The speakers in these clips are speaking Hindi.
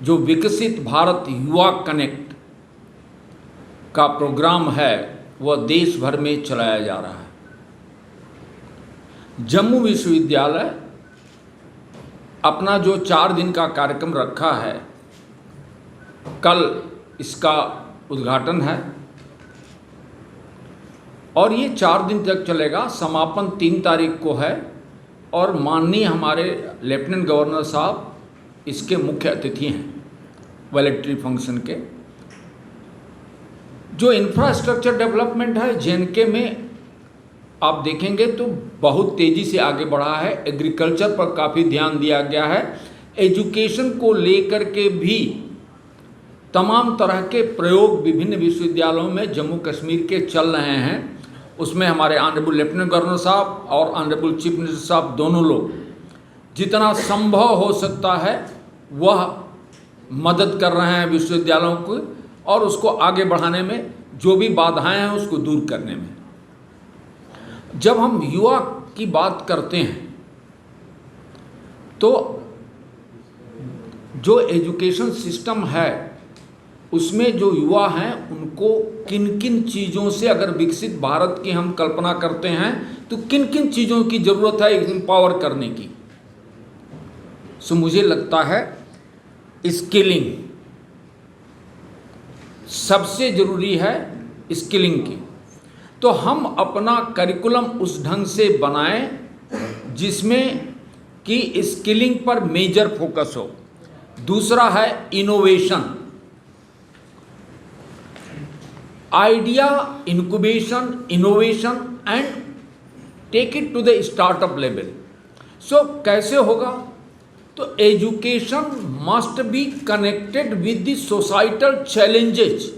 जो विकसित भारत युवा कनेक्ट का प्रोग्राम है वह देश भर में चलाया जा रहा है। जम्मू विश्वविद्यालय अपना जो 4 दिन का कार्यक्रम रखा है, कल इसका उद्घाटन है और ये 4 दिन तक चलेगा। समापन 3 तारीख को है और माननीय हमारे लेफ्टिनेंट गवर्नर साहब इसके मुख्य अतिथि हैं। वैलेटरी फंक्शन के जो इंफ्रास्ट्रक्चर डेवलपमेंट है जेएनके में आप देखेंगे तो बहुत तेज़ी से आगे बढ़ा है। एग्रीकल्चर पर काफ़ी ध्यान दिया गया है। एजुकेशन को लेकर के भी तमाम तरह के प्रयोग विभिन्न विश्वविद्यालयों में जम्मू कश्मीर के चल रहे हैं। उसमें हमारे ऑनरेबल लेफ्टिनेंट गवर्नर साहब और ऑनरेबल चीफ मिनिस्टर साहब दोनों लोग जितना संभव हो सकता है वह मदद कर रहे हैं विश्वविद्यालयों को और उसको आगे बढ़ाने में, जो भी बाधाएं हैं उसको दूर करने में। जब हम युवा की बात करते हैं तो जो एजुकेशन सिस्टम है उसमें जो युवा हैं उनको किन किन चीज़ों से, अगर विकसित भारत की हम कल्पना करते हैं तो किन किन चीज़ों की ज़रूरत है एम्पावर करने की। सो मुझे लगता है स्किलिंग सबसे ज़रूरी है, स्किलिंग की। तो हम अपना करिकुलम उस ढंग से बनाएं जिसमें कि स्किलिंग पर मेजर फोकस हो। दूसरा है innovation, idea incubation, innovation and take it to the startup level. So कैसे होगा? तो education must be connected with the societal challenges.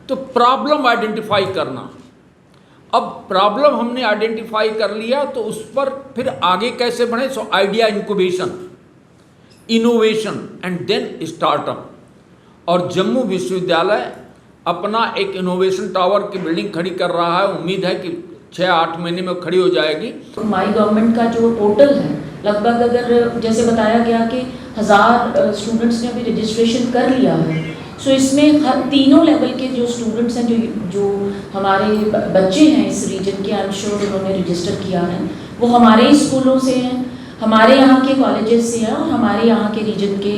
तो प्रॉब्लम आइडेंटिफाई करना, अब प्रॉब्लम हमने आइडेंटिफाई कर लिया तो उस पर फिर आगे कैसे बढ़े। So idea incubation, innovation and then startup. और जम्मू विश्वविद्यालय अपना एक इनोवेशन टावर की बिल्डिंग खड़ी कर रहा है। उम्मीद है कि 6-8 महीने में खड़ी हो जाएगी। माई गवर्नमेंट का जो पोर्टल है, लगभग अगर जैसे बताया गया कि 1000 स्टूडेंट्स ने अभी रजिस्ट्रेशन कर लिया है। सो इसमें हर तीनों लेवल के जो स्टूडेंट्स हैं, जो हमारे बच्चे हैं इस रीजन के, आई एम श्योर उन्होंने रजिस्टर किया है। वो हमारे ही स्कूलों से हैं, हमारे यहाँ के कॉलेजेस से हैं और हमारे यहाँ के रीजन के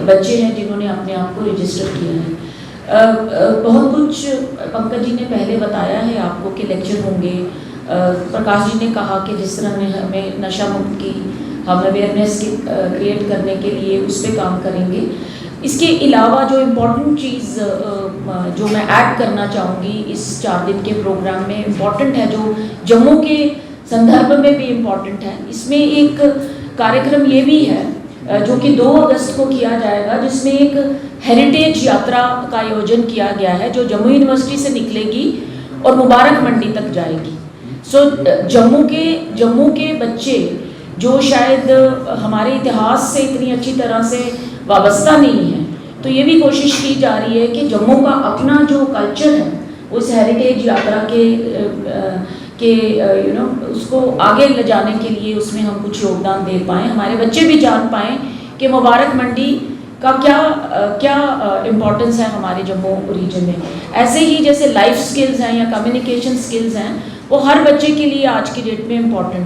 बच्चे हैं जिन्होंने अपने आप को रजिस्टर किया है। बहुत कुछ पंकज जी ने पहले बताया है आपको कि लेक्चर होंगे। प्रकाश जी ने कहा कि जिस तरह ने हमें नशा मुक्त की, हम अवेयरनेस क्रिएट करने के लिए उस पर काम करेंगे। इसके अलावा जो इम्पोर्टेंट चीज़ जो मैं ऐड करना चाहूँगी इस 4 दिन के प्रोग्राम में इम्पॉर्टेंट है, जो जम्मू के संदर्भ में भी इम्पॉर्टेंट है, इसमें एक कार्यक्रम ये भी है जो कि 2 अगस्त को किया जाएगा, जिसमें एक हेरिटेज यात्रा का आयोजन किया गया है जो जम्मू यूनिवर्सिटी से निकलेगी और मुबारक मंडी तक जाएगी। सो जम्मू के बच्चे जो शायद हमारे इतिहास से इतनी अच्छी तरह से वाबस्ता नहीं है, तो ये भी कोशिश की जा रही है कि जम्मू का अपना जो कल्चर है उस हेरिटेज यात्रा के उसको आगे ले जाने के लिए उसमें हम कुछ योगदान दे पाएँ, हमारे बच्चे भी जान पाएँ कि मुबारक मंडी का क्या इम्पोर्टेंस है हमारे जम्मू रीजन में। ऐसे ही जैसे लाइफ स्किल्स हैं या कम्युनिकेशन स्किल्स हैं, वो हर बच्चे के लिए आज की डेट में इम्पोर्टेंट